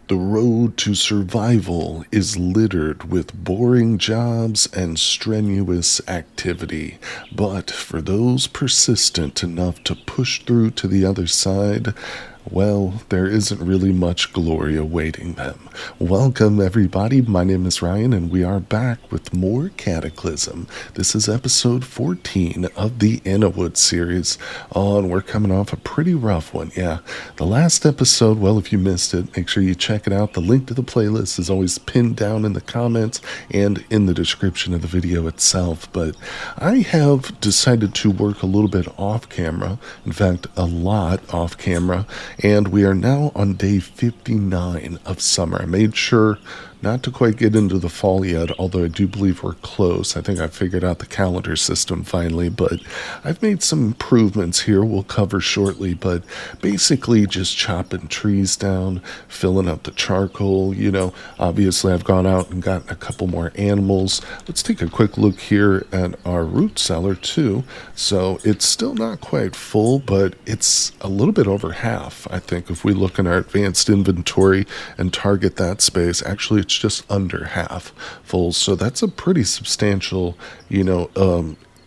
The road to survival is littered with boring jobs and strenuous activity, but for those persistent enough to push through to the other side, well, there isn't really much glory awaiting them. Welcome, everybody. My name is Ryan, and we are back with more Cataclysm. This is episode 14 of the Innawood series. Oh, and we're coming off a pretty rough one. Yeah, the last episode, well, if you missed it, make sure you check it out. The link to the playlist is always pinned down in the comments and in the description of the video itself. But I have decided to work a little bit off camera, in fact, a lot off camera. And we are now on day 59 of summer. I made sure not to quite get into the fall yet, although I do believe we're close. I think I figured out the calendar system finally, but I've made some improvements here we'll cover shortly, but basically just chopping trees down, filling up the charcoal. Obviously I've gone out and gotten a couple more animals. Let's take a quick look here at our root cellar too. So it's still not quite full, but it's a little bit over half, I think, if we look in our advanced inventory and target that space. Actually, it's just under half full, so that's a pretty substantial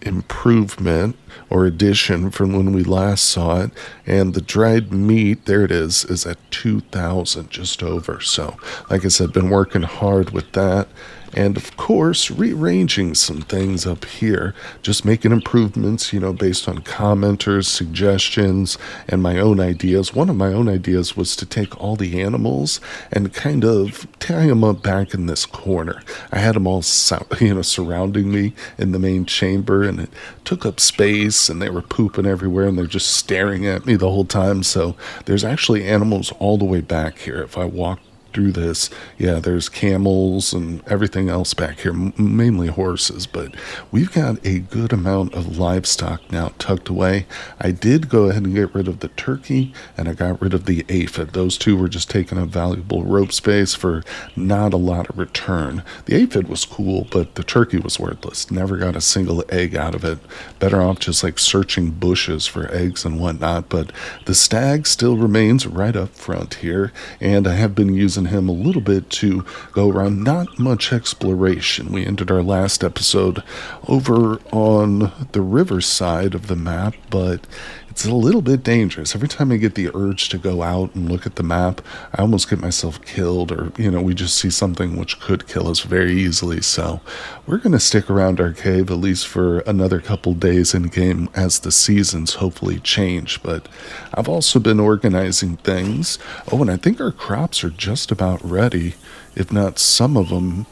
improvement or addition from when we last saw it. And the dried meat, there it is at 2,000, just over. So like I said, been working hard with that. And of course, rearranging some things up here, just making improvements, based on commenters, suggestions, and my own ideas. One of my own ideas was to take all the animals and kind of tie them up back in this corner. I had them all, surrounding me in the main chamber, and it took up space, and they were pooping everywhere, and they're just staring at me the whole time. So there's actually animals all the way back here. If I walk through this, there's camels and everything else back here, mainly horses, but we've got a good amount of livestock now tucked away. I did go ahead and get rid of the turkey, and I got rid of the aphid. Those two were just taking up valuable rope space for not a lot of return. The aphid was cool, but the turkey was worthless. Never got a single egg out of it. Better off just like searching bushes for eggs and whatnot. But the stag still remains right up front here, and I have been using him a little bit to go around. Not much exploration. We ended our last episode over on the river side of the map, but it's a little bit dangerous. Every time I get the urge to go out and look at the map, I almost get myself killed, or we just see something which could kill us very easily. So we're going to stick around our cave at least for another couple days in game as the seasons hopefully change. But I've also been organizing things. Oh, and I think our crops are just about ready, if not some of them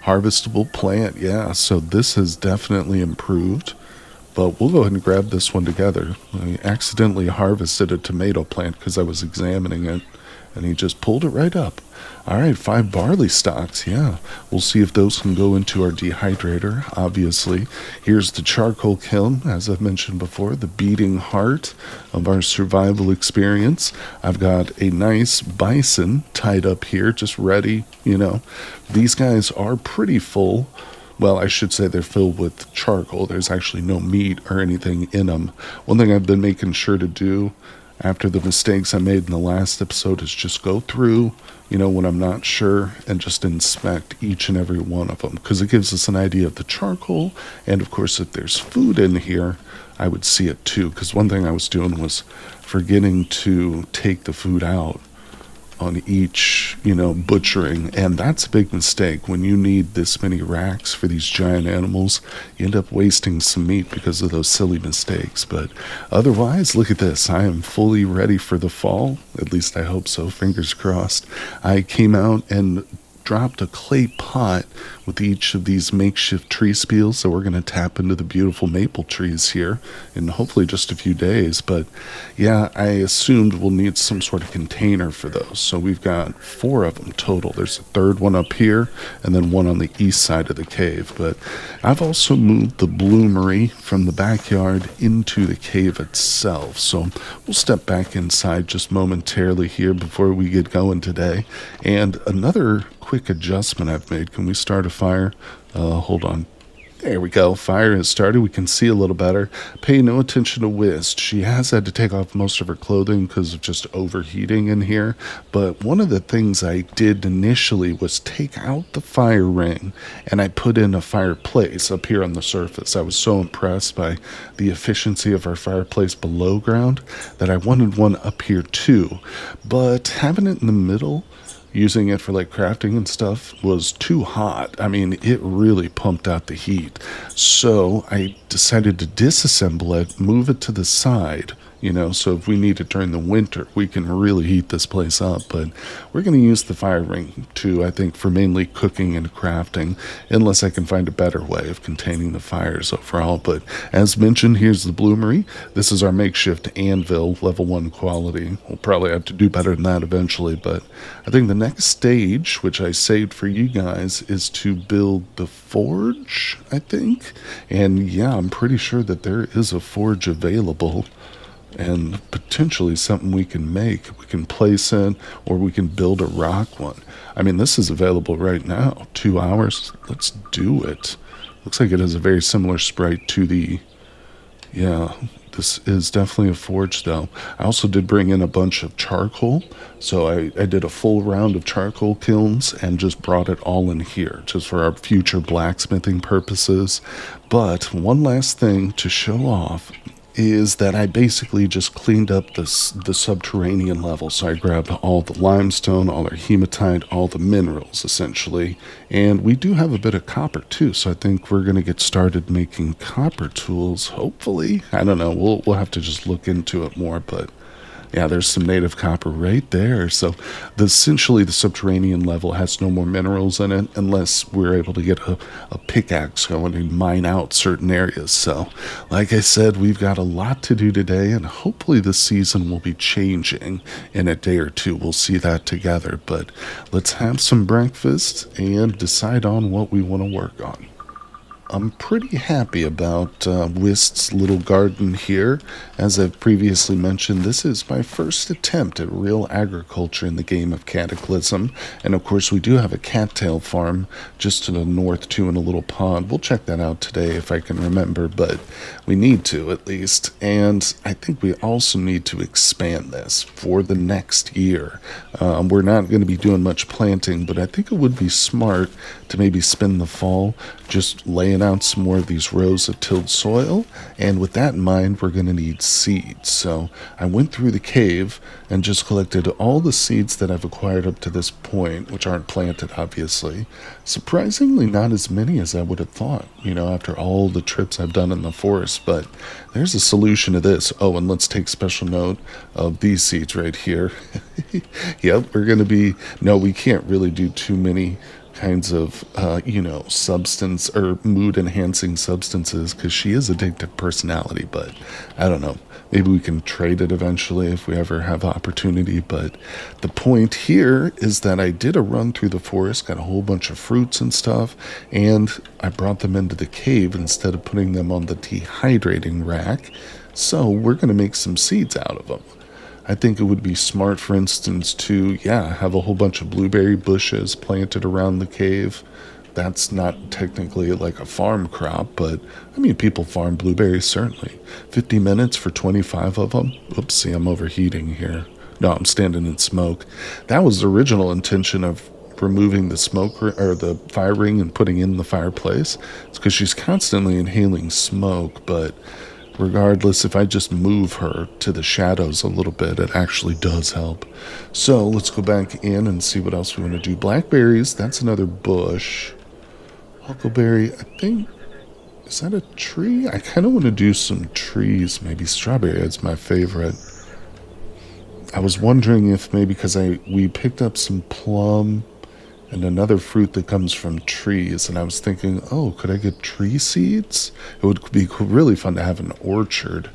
harvestable plant. Yeah, so this has definitely improved. But we'll go ahead and grab this one together. I accidentally harvested a tomato plant because I was examining it, and he just pulled it right up. All right, 5 barley stalks. Yeah, we'll see if those can go into our dehydrator, obviously. Here's the charcoal kiln, as I've mentioned before, the beating heart of our survival experience. I've got a nice bison tied up here, just ready. These guys are pretty full. Well, I should say they're filled with charcoal. There's actually no meat or anything in them. One thing I've been making sure to do after the mistakes I made in the last episode is just go through, when I'm not sure, and just inspect each and every one of them, because it gives us an idea of the charcoal. And of course, if there's food in here, I would see it too, because one thing I was doing was forgetting to take the food out on each, butchering, and that's a big mistake. When you need this many racks for these giant animals, you end up wasting some meat because of those silly mistakes. But otherwise, look at this. I am fully ready for the fall. At least I hope so. Fingers crossed. I came out and dropped a clay pot with each of these makeshift tree spiels, so we're going to tap into the beautiful maple trees here in hopefully just a few days. But yeah, I assumed we'll need some sort of container for those, so we've got 4 of them total. There's a third one up here and then one on the east side of the cave. But I've also moved the bloomery from the backyard into the cave itself, so we'll step back inside just momentarily here before we get going today. And another quick adjustment I've made. Can we start a fire? Hold on. There we go. Fire has started. We can see a little better. Pay no attention to Whist. She has had to take off most of her clothing because of just overheating in here. But one of the things I did initially was take out the fire ring and I put in a fireplace up here on the surface. I was so impressed by the efficiency of our fireplace below ground that I wanted one up here too. But having it in the middle, using it for like crafting and stuff, was too hot. I mean, it really pumped out the heat. So I decided to disassemble it, move it to the side, so if we need it during the winter, we can really heat this place up. But we're going to use the fire ring too, I think, for mainly cooking and crafting, unless I can find a better way of containing the fires overall. But as mentioned, here's the bloomery. This is our makeshift anvil, level 1 quality. We'll probably have to do better than that eventually, but I think the next stage, which I saved for you guys, is to build the forge, I think. And yeah, I'm pretty sure that there is a forge available, and potentially something we can make. We can place in, or we can build a rock one. I mean, this is available right now. 2 hours. Let's do it. Looks like it has a very similar sprite to the... Yeah, this is definitely a forge, though. I also did bring in a bunch of charcoal. So I did a full round of charcoal kilns and just brought it all in here, just for our future blacksmithing purposes. But one last thing to show off is that I basically just cleaned up the subterranean level. So I grabbed all the limestone, all our hematite, all the minerals, essentially. And we do have a bit of copper, too. So I think we're going to get started making copper tools, hopefully. I don't know. We'll have to just look into it more, but... yeah, there's some native copper right there. So essentially the subterranean level has no more minerals in it unless we're able to get a pickaxe going and mine out certain areas. So like I said, we've got a lot to do today, and hopefully this season will be changing in a day or two. We'll see that together. But let's have some breakfast and decide on what we want to work on. I'm pretty happy about Whist's little garden here. As I've previously mentioned, this is my first attempt at real agriculture in the game of Cataclysm. And of course, we do have a cattail farm just to the north too, in a little pond. We'll check that out today if I can remember, but we need to at least. And I think we also need to expand this for the next year. We're not going to be doing much planting, but I think it would be smart to maybe spend the fall just laying out some more of these rows of tilled soil. And with that in mind, we're going to need seeds. So I went through the cave and just collected all the seeds that I've acquired up to this point, which aren't planted, obviously. Surprisingly, not as many as I would have thought, after all the trips I've done in the forest. But there's a solution to this. Oh, and let's take special note of these seeds right here. Yep, we're going to be... no, we can't really do too many kinds of, substance or mood enhancing substances, because she is addictive personality. But I don't know, maybe we can trade it eventually if we ever have opportunity. But the point here is that I did a run through the forest, got a whole bunch of fruits and stuff, and I brought them into the cave instead of putting them on the dehydrating rack. So we're going to make some seeds out of them. I think it would be smart, for instance, to, have a whole bunch of blueberry bushes planted around the cave. That's not technically like a farm crop, but, people farm blueberries, certainly. 50 minutes for 25 of them? Oopsie, I'm overheating here. No, I'm standing in smoke. That was the original intention of removing the smoke or the fire ring and putting in the fireplace. It's because she's constantly inhaling smoke, but... regardless, if I just move her to the shadows a little bit, it actually does help. So let's go back in and see what else we want to do. Blackberries, that's another bush. Huckleberry, I think, is that a tree? I kind of want to do some trees. Maybe strawberry is my favorite. I was wondering if maybe because we picked up some plum and another fruit that comes from trees, and I was thinking, oh, could I get tree seeds? It would be really fun to have an orchard,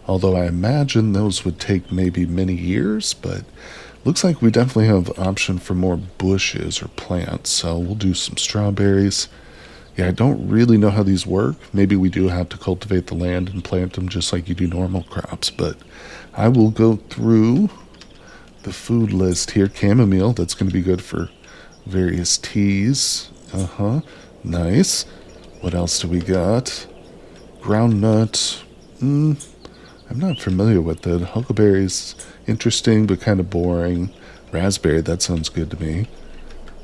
although I imagine those would take maybe many years. But looks like we definitely have an option for more bushes or plants, so we'll do some strawberries. I don't really know how these work. Maybe we do have to cultivate the land and plant them just like you do normal crops, but I will go through the food list here. Chamomile, that's going to be good for various teas. Nice. What else do we got? Groundnut. I'm not familiar with it. Huckleberry's interesting, but kind of boring. Raspberry, that sounds good to me.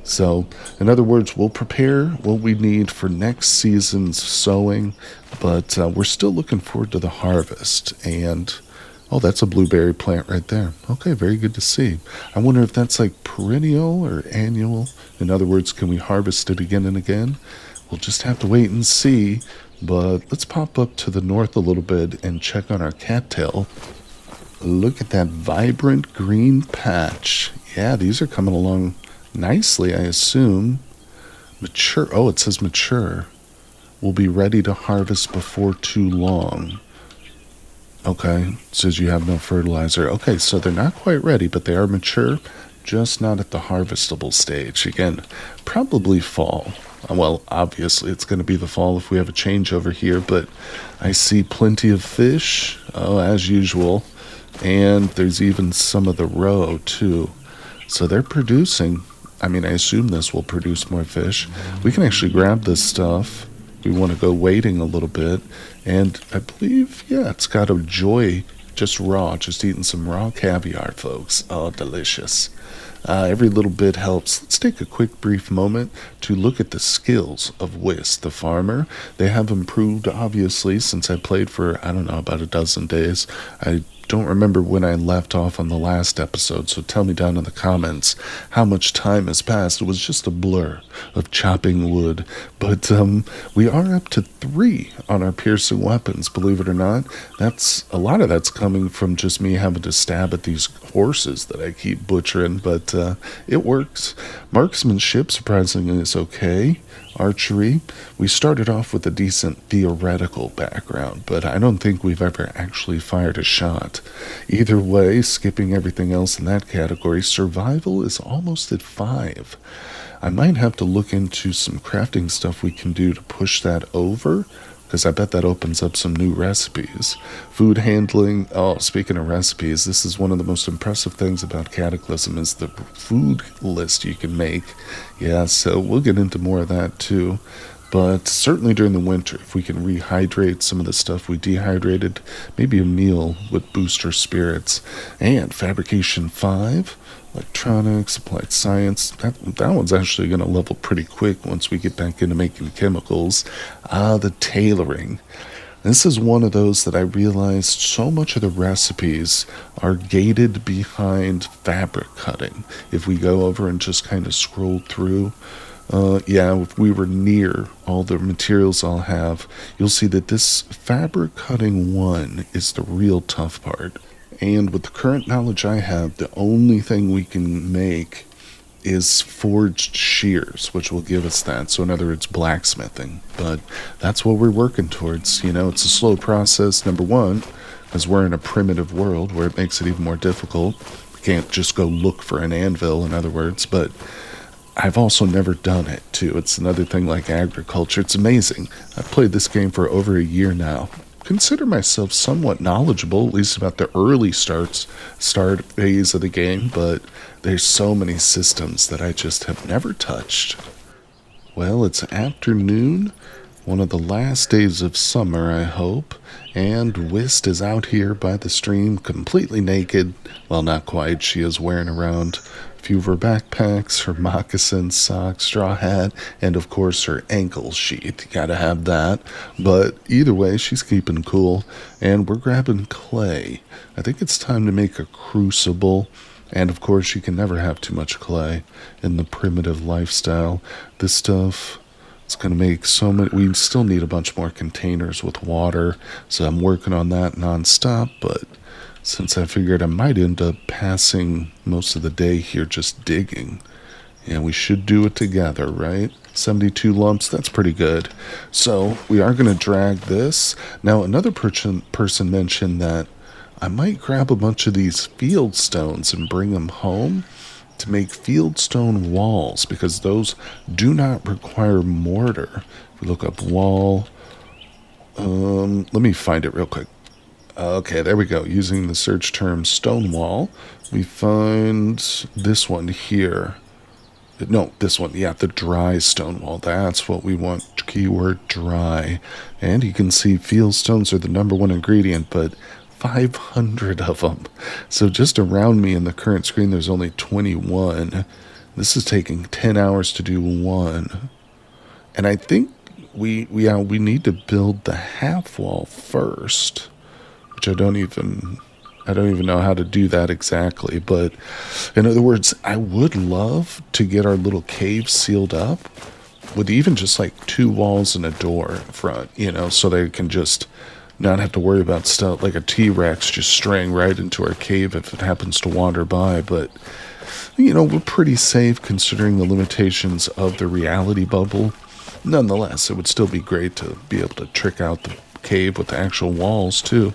So, in other words, we'll prepare what we need for next season's sowing, but we're still looking forward to the harvest. And, oh, that's a blueberry plant right there. Okay, very good to see. I wonder if that's like perennial or annual. In other words, can we harvest it again and again? We'll just have to wait and see. But let's pop up to the north a little bit and check on our cattail. Look at that vibrant green patch. Yeah, these are coming along nicely, I assume. Mature. Oh, it says mature. Will be ready to harvest before too long. Okay, it says you have no fertilizer. Okay, so they're not quite ready, but they are mature, just not at the harvestable stage. Again, probably fall. Well, obviously it's going to be the fall if we have a change over here, but I see plenty of fish, as usual, and there's even some of the roe, too. So they're producing. I mean, I assume this will produce more fish. We can actually grab this stuff. We want to go waiting a little bit. And I believe, yeah, it's got a joy, just raw, just eating some raw caviar, folks. Oh, delicious. Every little bit helps. Let's take a quick brief moment to look at the skills of Whis, the farmer. They have improved, obviously, since I played for, I don't know, about a dozen days. I don't remember when I left off on the last episode, so tell me down in the comments how much time has passed. It was just a blur of chopping wood, but we are up to 3 on our piercing weapons, believe it or not. That's a lot of that's coming from just me having to stab at these horses that I keep butchering, but it works. Marksmanship, surprisingly, is okay. Archery, we started off with a decent theoretical background, but I don't think we've ever actually fired a shot. Either way, skipping everything else in that category, survival is almost at 5. I might have to look into some crafting stuff we can do to push that over, because I bet that opens up some new recipes. Food handling, oh, speaking of recipes, this is one of the most impressive things about Cataclysm is the food list you can make. Yeah, so we'll get into more of that too. But certainly during the winter, if we can rehydrate some of the stuff we dehydrated, maybe a meal would boost our spirits. And Fabrication 5, Electronics, Applied Science, that one's actually going to level pretty quick once we get back into making chemicals. The tailoring. This is one of those that I realized so much of the recipes are gated behind fabric cutting. If we go over and just kind of scroll through, if we were near all the materials I'll have, you'll see that this fabric cutting one is the real tough part. And with the current knowledge I have, the only thing we can make is forged shears, which will give us that. So in other words, blacksmithing. But that's what we're working towards. You know, it's a slow process, number one, because we're in a primitive world where it makes it even more difficult. We can't just go look for an anvil, in other words, but I've also never done it, too. It's another thing like agriculture. It's amazing. I've played this game for over a year now. Consider myself somewhat knowledgeable, at least about the early start phase of the game, but there's so many systems that I just have never touched. Well, it's afternoon, one of the last days of summer, I hope, and Whist is out here by the stream completely naked. Well, not quite. She is wearing around a few of her backpacks, her moccasins, socks, straw hat, and of course her ankle sheath. You gotta have that. But either way, she's keeping cool, and we're grabbing clay. I think it's time to make a crucible. And of course, you can never have too much clay in the primitive lifestyle. This stuff, it's going to make so many. We still need a bunch more containers with water, so I'm working on that nonstop. But since I figured I might end up passing most of the day here just digging, yeah, we should do it together, right? 72 lumps, that's pretty good. So we are going to drag this. Now, another person mentioned that I might grab a bunch of these field stones and bring them home to make fieldstone walls, because those do not require mortar. If we look up wall, let me find it real quick. Okay, there we go. Using the search term stone wall, we find this one here. No, this one. Yeah, the dry stone wall. That's what we want. Keyword dry. And you can see field stones are the number one ingredient, but 500 of them. So just around me in the current screen, there's only 21. This is taking 10 hours to do one. And I think we need to build the half wall first, which I don't even know how to do that exactly. But in other words, I would love to get our little cave sealed up with even just like 2 walls and a door in front, so they can just not have to worry about stuff like a T-Rex just straying right into our cave if it happens to wander by. But we're pretty safe considering the limitations of the reality bubble. Nonetheless, it would still be great to be able to trick out the cave with the actual walls too.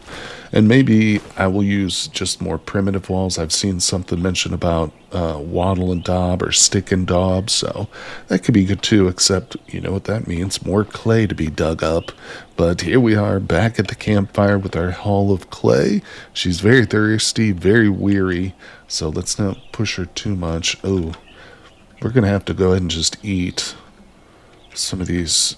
And maybe I will use just more primitive walls. I've seen something mentioned about wattle and daub or stick and daub, so that could be good too, except you know what that means, more clay to be dug up. But here we are back at the campfire with our haul of clay. She's very thirsty, very weary, so let's not push her too much. Oh, we're gonna have to go ahead and just eat some of these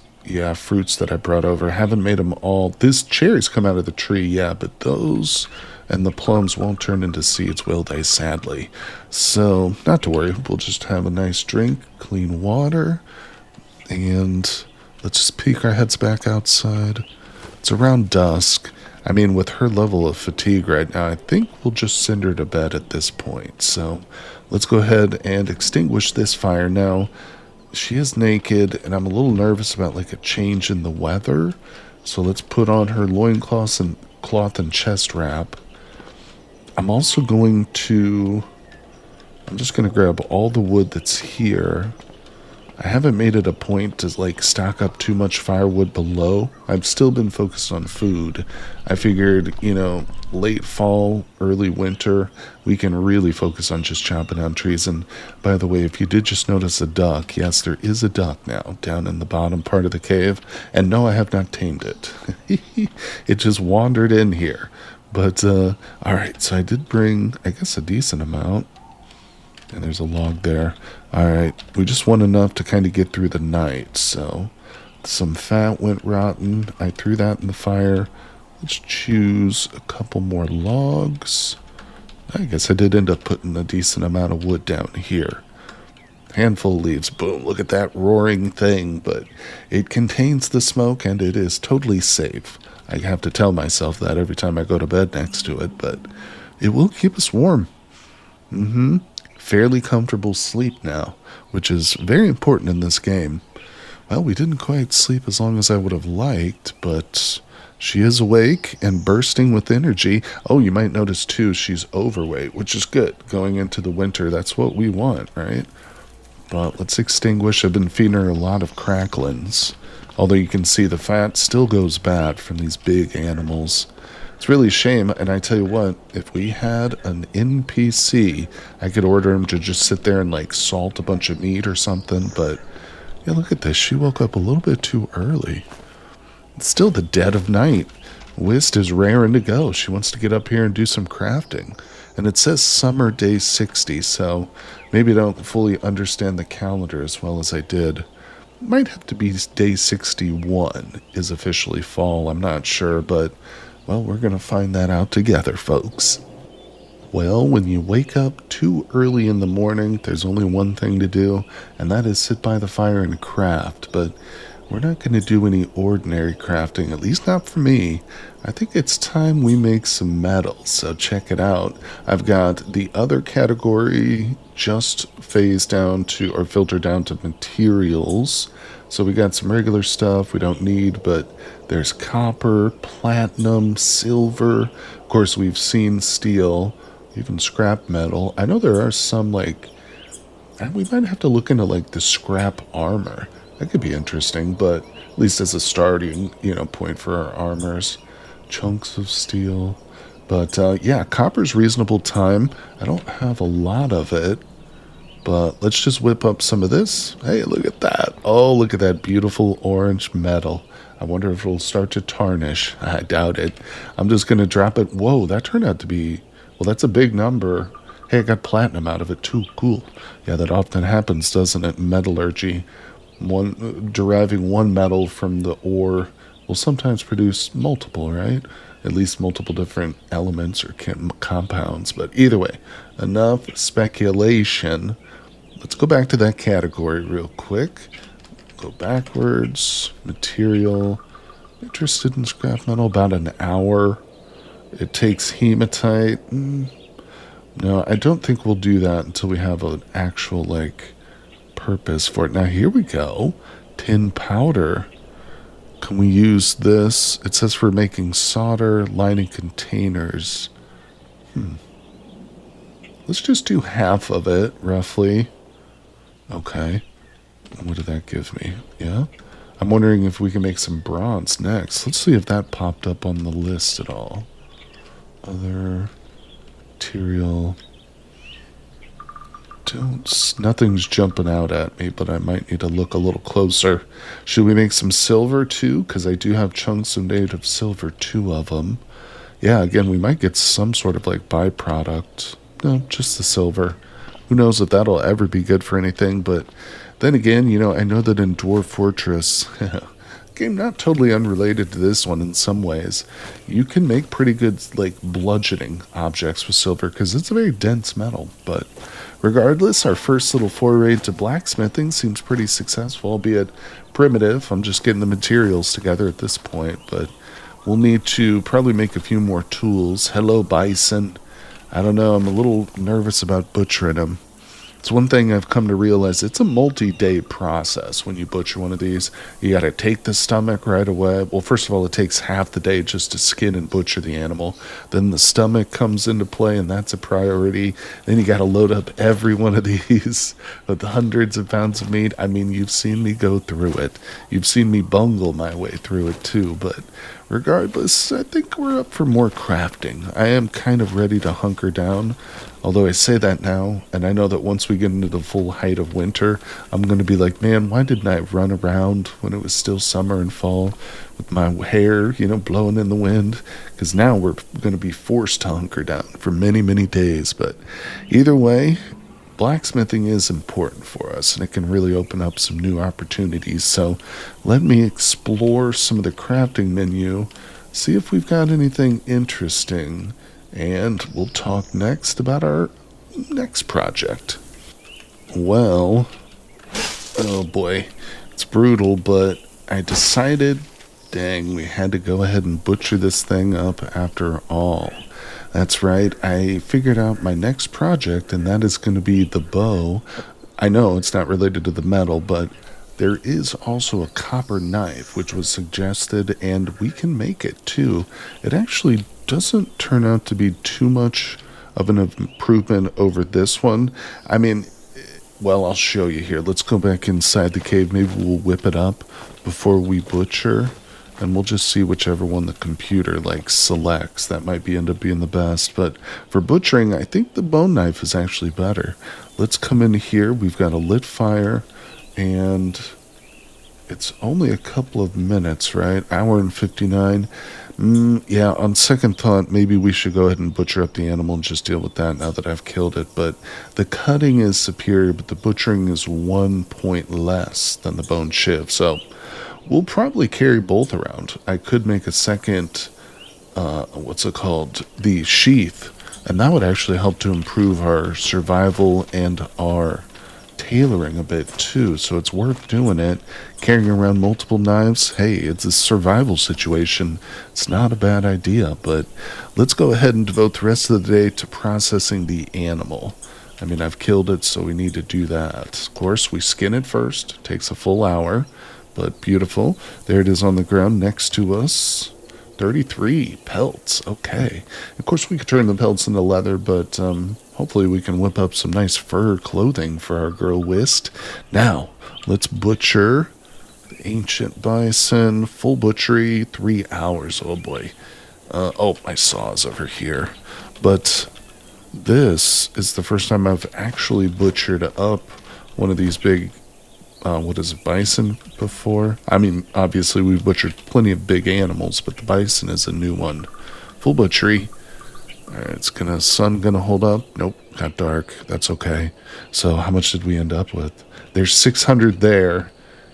fruits that I brought over. Haven't made them all. This cherries come out of the tree, but those and the plums won't turn into seeds, will they, sadly? So, not to worry. We'll just have a nice drink, clean water, and let's just peek our heads back outside. It's around dusk. I mean, with her level of fatigue right now, I think we'll just send her to bed at this point. So, let's go ahead and extinguish this fire now. She is naked, and I'm a little nervous about like a change in the weather. So let's put on her loincloth and chest wrap. I'm just going to grab all the wood that's here. I haven't made it a point to like stock up too much firewood below. I've still been focused on food. I figured, late fall, early winter, we can really focus on just chopping down trees. And by the way, if you did just notice a duck, yes, there is a duck now down in the bottom part of the cave. And no, I have not tamed it. It just wandered in here. But, alright, so I did bring, I guess, a decent amount. And there's a log there. Alright, we just want enough to kind of get through the night. So, some fat went rotten. I threw that in the fire. Let's choose a couple more logs. I guess I did end up putting a decent amount of wood down here. Handful of leaves. Boom, look at that roaring thing. But it contains the smoke and it is totally safe. I have to tell myself that every time I go to bed next to it. But it will keep us warm. Fairly comfortable sleep now, which is very important in this game. Well, we didn't quite sleep as long as I would have liked, but she is awake and bursting with energy. Oh, you might notice too, she's overweight, which is good. Going into the winter, that's what we want, right? But let's extinguish. I've been feeding her a lot of cracklings. Although you can see the fat still goes bad from these big animals. It's really a shame, and I tell you what, if we had an NPC, I could order him to just sit there and like salt a bunch of meat or something, but yeah, look at this. She woke up a little bit too early. It's still the dead of night. Whist is raring to go. She wants to get up here and do some crafting. And it says summer day 60, so maybe I don't fully understand the calendar as well as I did. Might have to be day 61 is officially fall. I'm not sure, but well, we're going to find that out together, folks. Well, when you wake up too early in the morning, there's only one thing to do, and that is sit by the fire and craft. But we're not going to do any ordinary crafting, at least not for me. I think it's time we make some metal, so check it out. I've got the other category just filtered down to materials. So we got some regular stuff we don't need, but there's copper, platinum, silver. Of course, we've seen steel, even scrap metal. I know there are some, we might have to look into, the scrap armor. That could be interesting, but at least as a starting, point for our armors. Chunks of steel. But, copper's reasonable time. I don't have a lot of it. But let's just whip up some of this. Hey, look at that. Oh, look at that beautiful orange metal. I wonder if it'll start to tarnish. I doubt it. I'm just going to drop it. Whoa, that turned out to be... Well, that's a big number. Hey, I got platinum out of it too. Cool. Yeah, that often happens, doesn't it? Metallurgy. Deriving one metal from the ore will sometimes produce multiple, right? At least multiple different elements or compounds. But either way, enough speculation. Let's go back to that category real quick. Go backwards. Material. Interested in scrap metal. About an hour. It takes hematite. No, I don't think we'll do that until we have an actual, like, purpose for it. Now, here we go. Tin powder. Can we use this? It says for making solder, lining containers. Let's just do half of it, roughly. Okay. What did that give me? Yeah? I'm wondering if we can make some bronze next. Let's see if that popped up on the list at all. Other material. Nothing's jumping out at me, but I might need to look a little closer. Should we make some silver too? Because I do have chunks of native silver, 2 of them. Yeah, again, we might get some sort of like byproduct. No, just the silver. Who knows if that'll ever be good for anything, but then again, I know that in Dwarf Fortress, game not totally unrelated to this one in some ways, you can make pretty good like bludgeoning objects with silver because it's a very dense metal. But regardless, our first little foray to blacksmithing seems pretty successful, albeit primitive. I'm just getting the materials together at this point, but we'll need to probably make a few more tools. Hello, bison. I don't know, I'm a little nervous about butchering them. It's one thing I've come to realize, it's a multi-day process when you butcher one of these. You got to take the stomach right away. Well, first of all, it takes half the day just to skin and butcher the animal. Then the stomach comes into play, and that's a priority. Then you got to load up every one of these with hundreds of pounds of meat. I mean, you've seen me go through it. You've seen me bungle my way through it too, but regardless, I think we're up for more crafting. I am kind of ready to hunker down, although I say that now, and I know that once we get into the full height of winter, I'm going to be like, man, why didn't I run around when it was still summer and fall with my hair, blowing in the wind? Because now we're going to be forced to hunker down for many, many days. But either way, blacksmithing is important for us, and it can really open up some new opportunities. So let me explore some of the crafting menu, see if we've got anything interesting, and we'll talk next about our next project. Well, oh boy, it's brutal, but I decided, dang, we had to go ahead and butcher this thing up after all. That's right, I figured out my next project, and that is going to be the bow. I know it's not related to the metal, but there is also a copper knife, which was suggested, and we can make it too. It actually doesn't turn out to be too much of an improvement over this one. I mean, well, I'll show you here. Let's go back inside the cave. Maybe we'll whip it up before we butcher, and we'll just see whichever one the computer selects. That might end up being the best, but for butchering, I think the bone knife is actually better. Let's come in here. We've got a lit fire, and it's only a couple of minutes, right? Hour and 59. Yeah, on second thought, maybe we should go ahead and butcher up the animal and just deal with that now that I've killed it. But the cutting is superior, but the butchering is 1 point less than the bone shiv. So we'll probably carry both around. I could make a second, the sheath. And that would actually help to improve our survival and our tailoring a bit too, so it's worth doing it. Carrying around multiple knives, hey, it's a survival situation. It's not a bad idea, but let's go ahead and devote the rest of the day to processing the animal. I mean, I've killed it, so we need to do that. Of course, we skin it first. It takes a full hour, but beautiful. There it is on the ground next to us. 33 pelts, okay. Of course, we could turn the pelts into leather, but hopefully we can whip up some nice fur clothing for our girl Whist. Now, let's butcher the ancient bison. Full butchery, 3 hours, oh boy. My saw's over here. But this is the first time I've actually butchered up one of these big bison before. I mean, obviously we've butchered plenty of big animals, but the bison is a new one. Full butchery. Alright, sun gonna hold up? Nope, got dark. That's okay. So how much did we end up with? There's 600 there,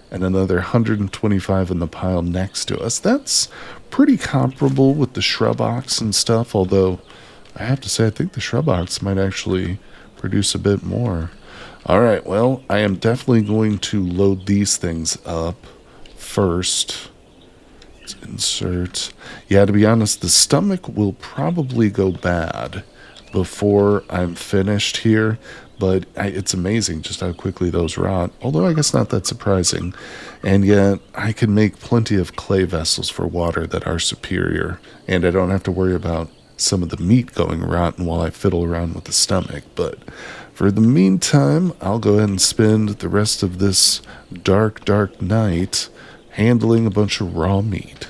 and another 125 in the pile next to us. That's pretty comparable with the shrub ox and stuff, although I have to say I think the shrub ox might actually produce a bit more. Alright, well, I am definitely going to load these things up first. Let's insert. Yeah, to be honest, the stomach will probably go bad before I'm finished here, but it's amazing just how quickly those rot, although I guess not that surprising. And yet, I can make plenty of clay vessels for water that are superior, and I don't have to worry about some of the meat going rotten while I fiddle around with the stomach. But for the meantime, I'll go ahead and spend the rest of this dark, dark night handling a bunch of raw meat.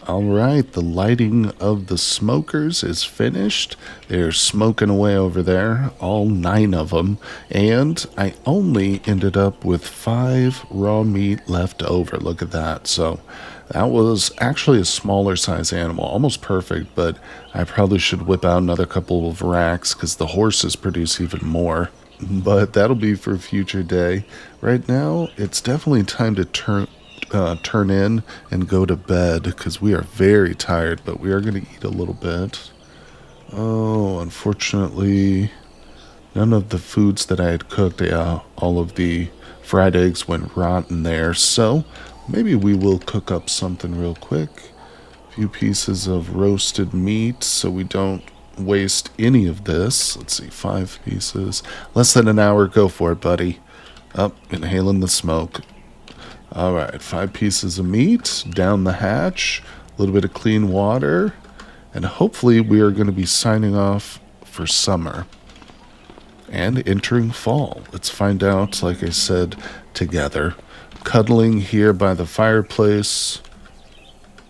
Alright, the lighting of the smokers is finished. They're smoking away over there, all 9 of them, and I only ended up with 5 raw meat left over. Look at that. So that was actually a smaller size animal, almost perfect, but I probably should whip out another couple of racks because the horses produce even more. But that'll be for a future day. Right now, it's definitely time to turn in and go to bed because we are very tired, but we are going to eat a little bit. Oh, unfortunately, none of the foods that I had cooked, all of the fried eggs went rotten there, so maybe we will cook up something real quick. A few pieces of roasted meat so we don't waste any of this. Let's see, 5 pieces. Less than an hour. Go for it, buddy. Up, inhaling the smoke. Alright, 5 pieces of meat, down the hatch, a little bit of clean water, and hopefully we are going to be signing off for summer and entering fall. Let's find out, like I said, together. Cuddling here by the fireplace.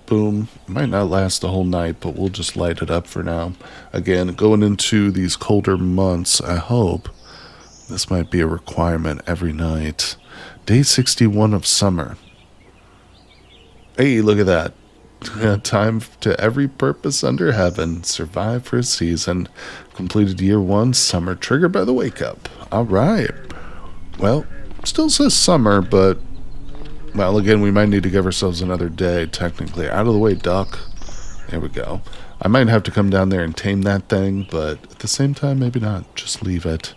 Boom. Might not last the whole night, but we'll just light it up for now. Again, going into these colder months, I hope this might be a requirement every night. Day 61 of summer. Hey, look at that. Time to every purpose under heaven. Survive for a season. Completed year 1. Summer triggered by the wake up. Alright. Well, still says summer, but well, again, we might need to give ourselves another day, technically. Out of the way, duck. There we go. I might have to come down there and tame that thing, but at the same time, maybe not. Just leave it.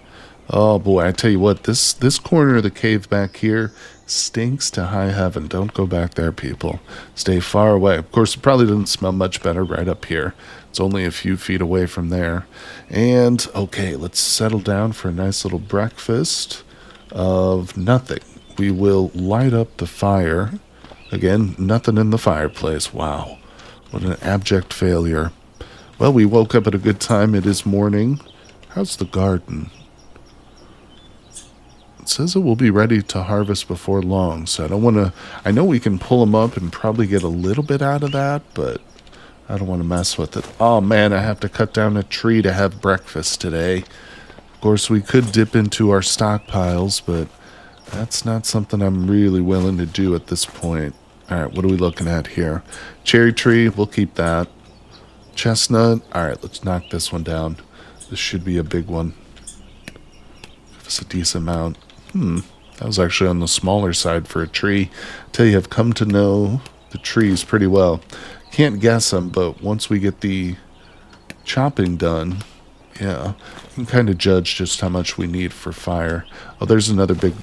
Oh boy, I tell you what, this corner of the cave back here stinks to high heaven. Don't go back there, people. Stay far away. Of course, it probably doesn't smell much better right up here. It's only a few feet away from there. And, okay, let's settle down for a nice little breakfast of nothing. We will light up the fire. Again, nothing in the fireplace. Wow, what an abject failure. Well, we woke up at a good time. It is morning. How's the garden? It says it will be ready to harvest before long, so I don't want to. I know we can pull them up and probably get a little bit out of that, but I don't want to mess with it. Oh man, I have to cut down a tree to have breakfast today. Of course, we could dip into our stockpiles, but that's not something I'm really willing to do at this point. Alright, what are we looking at here? Cherry tree, we'll keep that. Chestnut, alright, let's knock this one down. This should be a big one. Give us a decent amount. That was actually on the smaller side for a tree. Tell you, I've come to know the trees pretty well. Can't guess them, but once we get the chopping done, yeah, you can kind of judge just how much we need for fire. Oh, there's another big,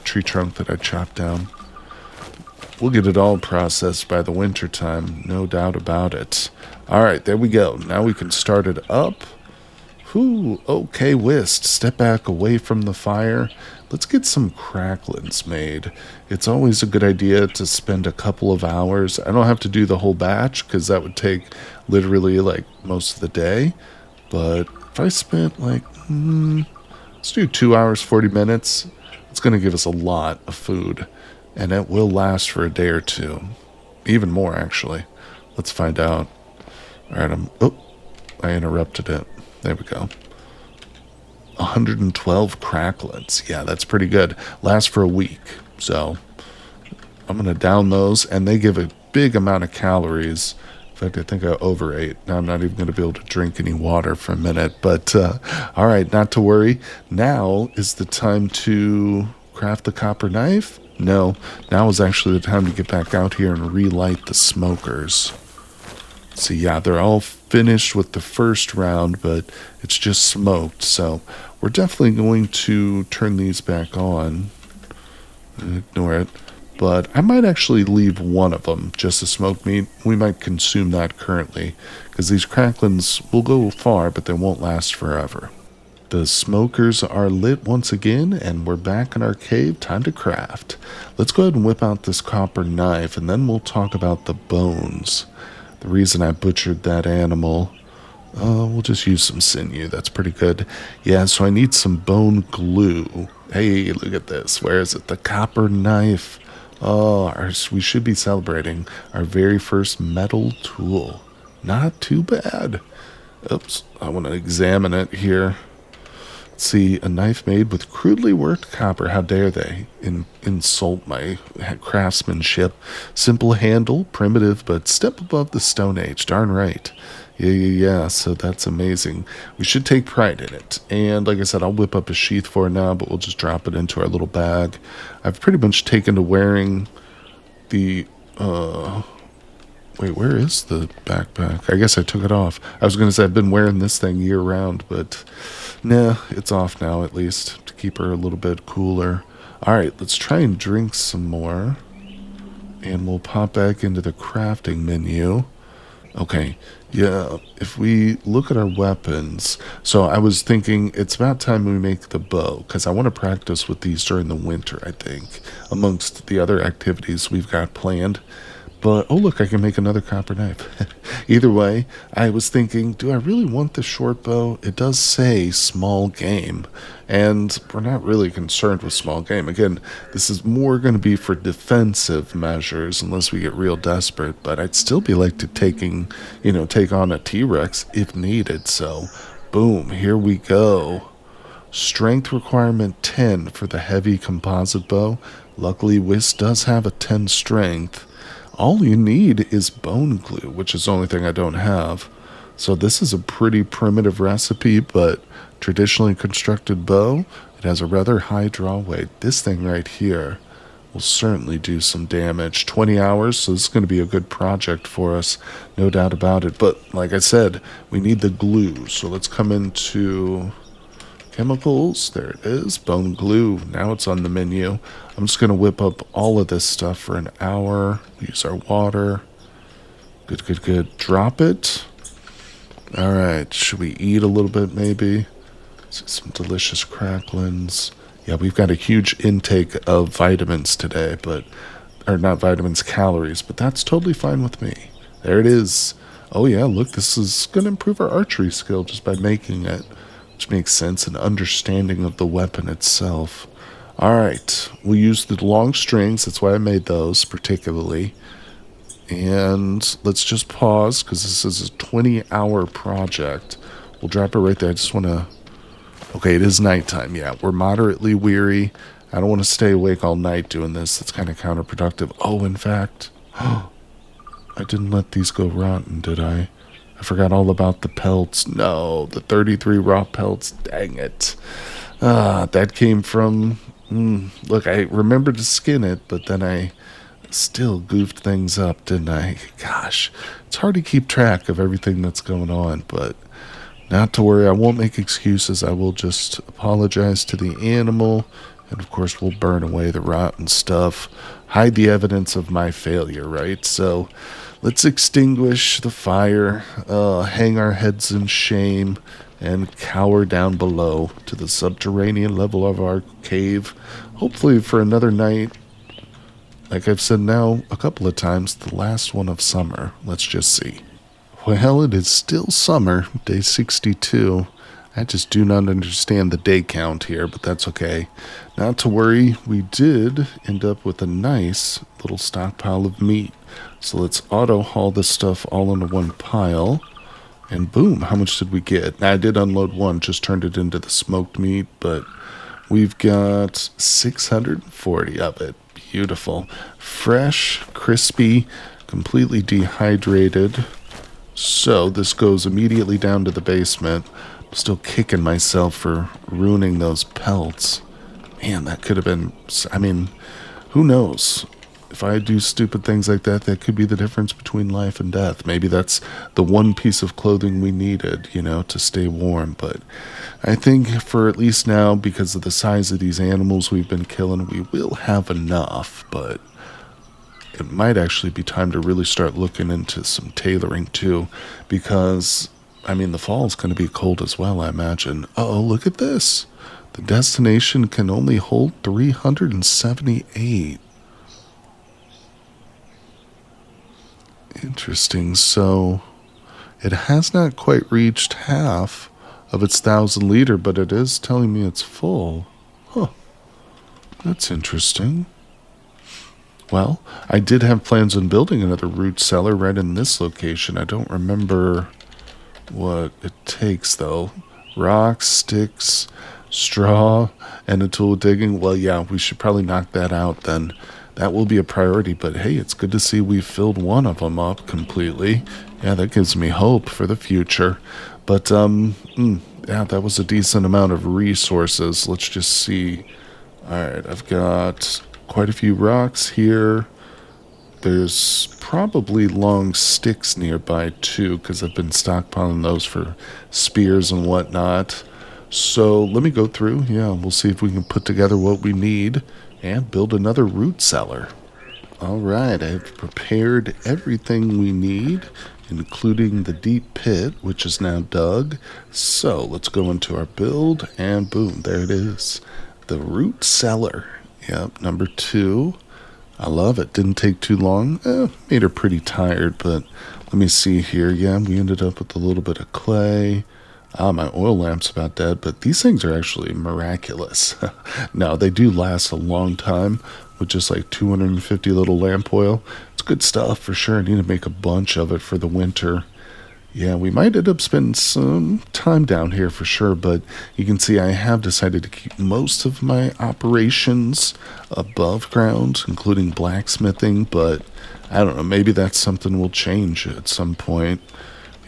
tree trunk that I chopped down. We'll get it all processed by the winter time, no doubt about it. Alright, there we go. Now we can start it up. Whew, okay, Whist. Step back away from the fire. Let's get some cracklins made. It's always a good idea to spend a couple of hours. I don't have to do the whole batch because that would take literally like most of the day. But if I spent let's do 2 hours, 40 minutes, it's going to give us a lot of food. And it will last for a day or two. Even more, actually. Let's find out. Alright, I interrupted it. There we go. 112 cracklets. Yeah, that's pretty good. Lasts for a week. So I'm going to down those, and they give a big amount of calories. If fact, I think I overate. Now I'm not even going to be able to drink any water for a minute. But all right, not to worry. Now is the time to craft the copper knife? No, now is actually the time to get back out here and relight the smokers. See, yeah, they're all finished with the first round, but it's just smoked. So we're definitely going to turn these back on. Ignore it. But I might actually leave one of them just to smoke meat. We might consume that currently, because these cracklins will go far, but they won't last forever. The smokers are lit once again, and we're back in our cave. Time to craft. Let's go ahead and whip out this copper knife, and then we'll talk about the bones. The reason I butchered that animal, we'll just use some sinew. That's pretty good. Yeah, so I need some bone glue. Hey, look at this. Where is it? The copper knife. Oh, we should be celebrating our very first metal tool. Not too bad. Oops, I want to examine it here. Let's see, a knife made with crudely worked copper. How dare they insult my craftsmanship. Simple handle, primitive, but step above the Stone Age. Darn right. Yeah, so that's amazing. We should take pride in it. And like I said, I'll whip up a sheath for it now, but we'll just drop it into our little bag. I've pretty much taken to wearing the, wait, where is the backpack? I guess I took it off. I was going to say I've been wearing this thing year round, but nah, it's off now at least to keep her a little bit cooler. All right, let's try and drink some more. And we'll pop back into the crafting menu. Okay, yeah, if we look at our weapons, so I was thinking it's about time we make the bow, because I want to practice with these during the winter, I think, amongst the other activities we've got planned. But, oh look, I can make another copper knife. Either way, I was thinking, do I really want the short bow? It does say small game, and we're not really concerned with small game. Again, this is more going to be for defensive measures unless we get real desperate, but I'd still be like to take on a T-Rex if needed. So, boom, here we go. Strength requirement 10 for the heavy composite bow. Luckily, Whis does have a 10 strength. All you need is bone glue, which is the only thing I don't have. So this is a pretty primitive recipe, but traditionally constructed bow. It has a rather high draw weight. This thing right here will certainly do some damage. 20 hours, so this is going to be a good project for us, no doubt about it. But like I said, we need the glue. So let's come into chemicals. There it is, bone glue. Now it's on the menu. I'm just going to whip up all of this stuff for an hour. Use our water. Good. Drop it. All right, should we eat a little bit maybe? Some delicious cracklins. Yeah, we've got a huge intake of vitamins today, or not vitamins, calories, but that's totally fine with me. There it is. Oh yeah, look, this is going to improve our archery skill just by making it, which makes sense, an understanding of the weapon itself. All right, we'll use the long strings. That's why I made those particularly. And let's just pause because this is a 20-hour project. We'll drop it right there. I just want to... Okay, it is nighttime. Yeah, we're moderately weary. I don't want to stay awake all night doing this. That's kind of counterproductive. Oh, in fact, I didn't let these go rotten, did I? I forgot all about the pelts. No, the 33 raw pelts. Dang it. That came from... look, I remembered to skin it, but then I still goofed things up, didn't I? Gosh, it's hard to keep track of everything that's going on, but not to worry. I won't make excuses. I will just apologize to the animal, and of course we'll burn away the rotten stuff, hide the evidence of my failure, right? So let's extinguish the fire, hang our heads in shame, and cower down below to the subterranean level of our cave, hopefully for another night. Like I've said now a couple of times, the last one of summer. Let's just see. Well, it is still summer, day 62. I just do not understand the day count here, but that's okay. Not to worry, we did end up with a nice little stockpile of meat. So let's auto-haul this stuff all into one pile. And boom, how much did we get? Now, I did unload one, just turned it into the smoked meat, but we've got 640 of it. Beautiful. Fresh, crispy, completely dehydrated. So this goes immediately down to the basement. I'm still kicking myself for ruining those pelts. Man, that could have been... I mean, who knows? If I do stupid things like that, that could be the difference between life and death. Maybe that's the one piece of clothing we needed, to stay warm. But I think for at least now, because of the size of these animals we've been killing, we will have enough. But it might actually be time to really start looking into some tailoring too. Because, the fall is going to be cold as well, I imagine. Oh, look at this. The destination can only hold 378. Interesting. So it has not quite reached half of its 1,000 liter, but it is telling me it's full. Huh. That's interesting. Well, I did have plans on building another root cellar right in this location. I don't remember what it takes, though. Rocks, sticks, straw, and a tool digging. Well, yeah, we should probably knock that out then. That will be a priority, but hey, it's good to see we've filled one of them up completely. Yeah, that gives me hope for the future. But, yeah, that was a decent amount of resources. Let's just see. Alright, I've got quite a few rocks here. There's probably long sticks nearby, too, because I've been stockpiling those for spears and whatnot. So, let me go through. Yeah, we'll see if we can put together what we need and build another root cellar. Alright, I've prepared everything we need, including the deep pit, which is now dug. So let's go into our build, and boom, there it is. The root cellar. Yep, number 2. I love it. Didn't take too long. Made her pretty tired, but let me see here. Yeah, we ended up with a little bit of clay. My oil lamp's about dead, but these things are actually miraculous. No, they do last a long time with just like 250 little lamp oil. It's good stuff for sure. I need to make a bunch of it for the winter. Yeah, we might end up spending some time down here for sure, but you can see I have decided to keep most of my operations above ground, including blacksmithing, but I don't know, maybe that's something we'll change at some point.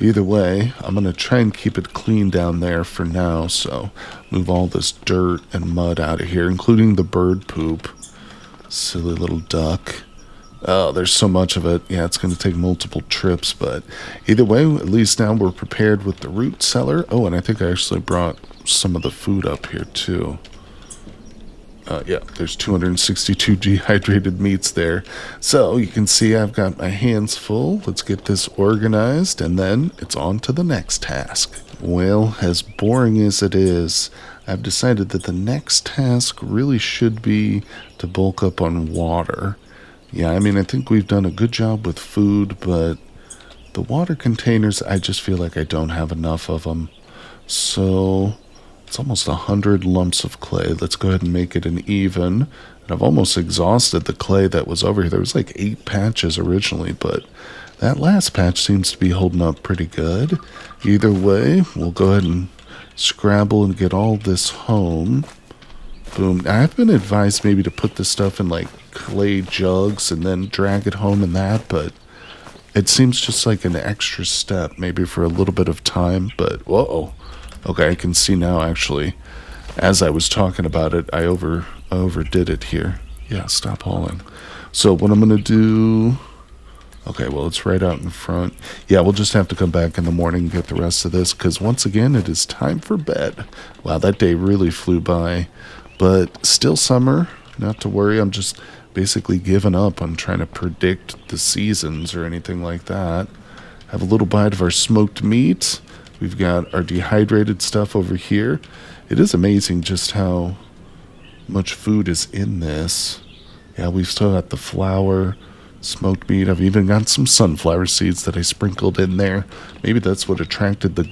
Either way, I'm going to try and keep it clean down there for now, so move all this dirt and mud out of here, including the bird poop. Silly little duck. Oh, there's so much of it. Yeah, it's going to take multiple trips, but either way, at least now we're prepared with the root cellar. Oh, and I think I actually brought some of the food up here, too. Yeah, there's 262 dehydrated meats there. So you can see I've got my hands full. Let's get this organized, and then it's on to the next task. Well, as boring as it is, I've decided that the next task really should be to bulk up on water. Yeah, I think we've done a good job with food, but the water containers, I just feel like I don't have enough of them. So it's almost 100 lumps of clay. Let's go ahead and make it an even. And I've almost exhausted the clay that was over here. There was like 8 patches originally, but that last patch seems to be holding up pretty good. Either way, we'll go ahead and scrabble and get all this home. Boom. I've been advised maybe to put this stuff in like clay jugs and then drag it home in that, but it seems just like an extra step, maybe for a little bit of time, but whoa. Okay, I can see now, actually. As I was talking about it, I overdid it here. Yeah, stop hauling. So what I'm going to do... Okay, well, it's right out in front. Yeah, we'll just have to come back in the morning and get the rest of this, because once again, it is time for bed. Wow, that day really flew by. But still summer, not to worry. I'm just basically giving up on trying to predict the seasons or anything like that. Have a little bite of our smoked meat. We've got our dehydrated stuff over here. It is amazing just how much food is in this. Yeah, we've still got the flour, smoked meat. I've even got some sunflower seeds that I sprinkled in there. Maybe that's what attracted the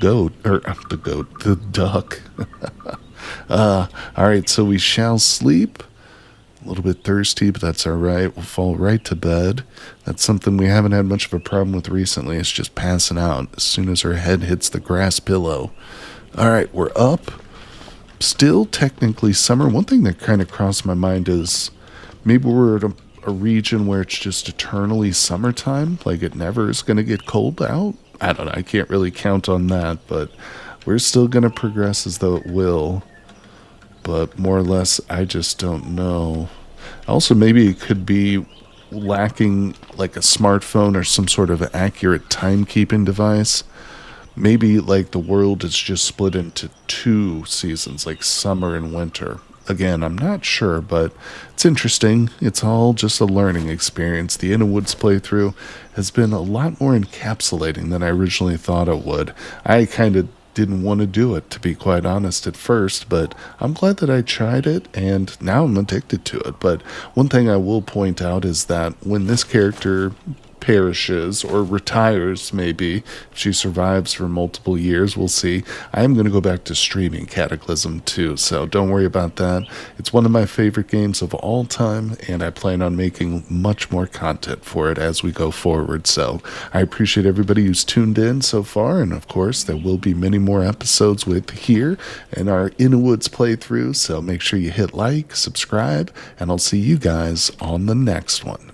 duck. Alright, so we shall sleep. A little bit thirsty, but that's alright. We'll fall right to bed. That's something we haven't had much of a problem with recently. It's just passing out as soon as our head hits the grass pillow. Alright, we're up. Still technically summer. One thing that kind of crossed my mind is maybe we're at a region where it's just eternally summertime. Like it never is going to get cold out. I don't know. I can't really count on that, but we're still going to progress as though it will. But more or less, I just don't know. Also, maybe it could be lacking like a smartphone or some sort of accurate timekeeping device. Maybe like the world is just split into two seasons, like summer and winter. Again, I'm not sure, but it's interesting. It's all just a learning experience. The Innawoods playthrough has been a lot more encapsulating than I originally thought it would. I kind of didn't want to do it, to be quite honest, at first, but I'm glad that I tried it, and now I'm addicted to it. But one thing I will point out is that when this character perishes or retires, maybe if she survives for multiple years, we'll see, I am going to go back to streaming Cataclysm too, so don't worry about that. It's one of my favorite games of all time, and I plan on making much more content for it as we go forward. So I appreciate everybody who's tuned in so far, and of course there will be many more episodes with here in our Innawoods playthrough, so make sure you hit like, subscribe, and I'll see you guys on the next one.